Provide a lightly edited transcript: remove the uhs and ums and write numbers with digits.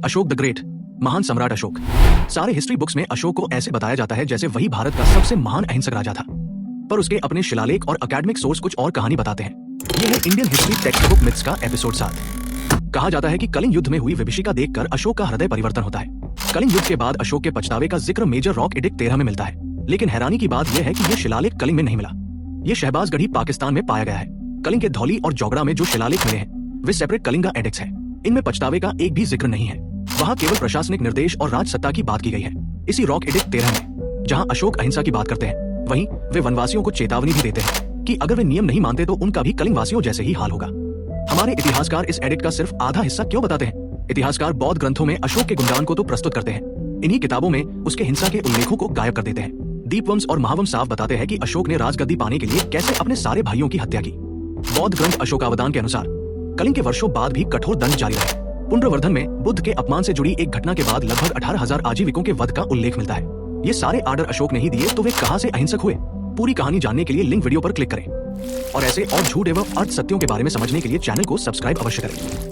Ashok the great, महान सम्राट अशोक। सारे हिस्ट्री बुक्स में अशोक को ऐसे बताया जाता है जैसे वही भारत का सबसे महान अहिंसक राजा था, पर उसके अपने शिलालेख और अकेडमिक सोर्स कुछ और कहानी बताते हैं। यह है Indian history text book myths का एपिसोड 7। कहा जाता है कि कलिंग युद्ध में हुई विभीषिका देखकर अशोक का हृदय परिवर्तन होता है। कलिंग युद्ध के बाद अशोक के पछतावे का जिक्र मेजर रॉक एडिक्ट 13 में मिलता है, लेकिन हैरानी की बात यह है कि यह शिलालेख कलिंग में नहीं मिला। यह शहबाजगढ़ी पाकिस्तान में पाया गया है। कलिंग के धौली और जोगड़ा में जो शिलालेख मिले हैं वे सेपरेट कलिंगा एडिक्ट्स हैं। इनमें पछतावे का एक भी जिक्र नहीं है। वहाँ केवल प्रशासनिक निर्देश और राजसत्ता की बात की गई है। इसी रॉक एडिक्ट 13 में जहाँ अशोक अहिंसा की बात करते हैं, वहीं वे वनवासियों को चेतावनी भी देते हैं कि अगर वे नियम नहीं मानते तो उनका भी कलिंग वासियों जैसे ही हाल होगा। हमारे इतिहासकार इस एडिक्ट का सिर्फ आधा हिस्सा क्यों बताते हैं? इतिहासकार बौद्ध ग्रंथों में अशोक के गुणगान को तो प्रस्तुत करते हैं, इन्हीं किताबों में उसके हिंसा के उल्लेखों को गायब कर देते हैं। दीपवंश और महावंश साफ बताते हैं कि अशोक ने राजगद्दी पाने के लिए कैसे अपने सारे भाइयों की हत्या की। बौद्ध ग्रंथ अशोकावदान के अनुसार कलिंग के वर्षों बाद भी कठोर दंड जारी रहे। पुनर्वर्धन में बुद्ध के अपमान से जुड़ी एक घटना के बाद लगभग 18,000 आजीविकों के वध का उल्लेख मिलता है। ये सारे आर्डर अशोक ने ही दिए, तो वे कहां से अहिंसक हुए? पूरी कहानी जानने के लिए लिंक वीडियो पर क्लिक करें और ऐसे और झूठ एवं अर्ध सत्यों के बारे में समझने के लिए चैनल को सब्सक्राइब अवश्य करें।